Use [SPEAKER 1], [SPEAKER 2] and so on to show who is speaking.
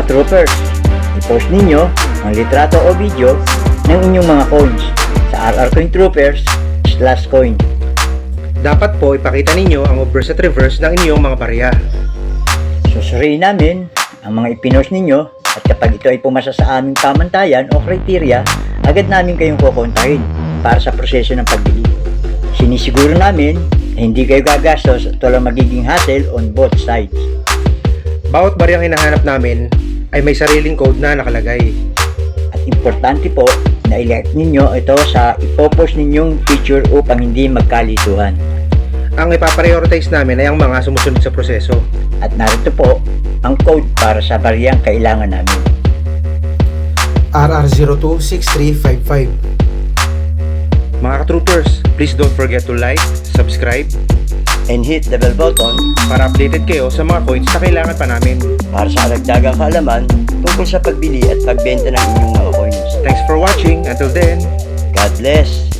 [SPEAKER 1] troopers, i-post ninyo ang litrato o video ng inyong mga coins sa rrcointroopers/coin.
[SPEAKER 2] Dapat po ipakita ninyo ang obverse at reverse ng inyong mga barya.
[SPEAKER 1] Susuriin namin ang mga ipinost ninyo at kapag ito ay pumasa sa aming pamantayan o kriteria, agad namin kayong kukontahin para sa proseso ng pagbili. Sinisiguro namin na hindi kayo gagastos at walang magiging hassle on both sides.
[SPEAKER 2] Bawat baryang hinahanap namin ay may sariling code na nakalagay.
[SPEAKER 1] At importante po na i-like ninyo ito sa ipopost ninyong picture upang hindi magkalisuhan.
[SPEAKER 2] Ang ipaprioritize namin ay ang mga sumusunod sa proseso.
[SPEAKER 1] At narito po ang code para sa baryang kailangan namin.
[SPEAKER 2] RR026355. Mga ka-troopers, please don't forget to like, subscribe,
[SPEAKER 1] And hit the bell button
[SPEAKER 2] para updated kayo sa mga coins na kailangan pa namin.
[SPEAKER 1] para sa karagdagang kaalaman tungkol sa pagbili at pagbenta ng inyong mga coins.
[SPEAKER 2] Thanks for watching. Until then,
[SPEAKER 1] God bless!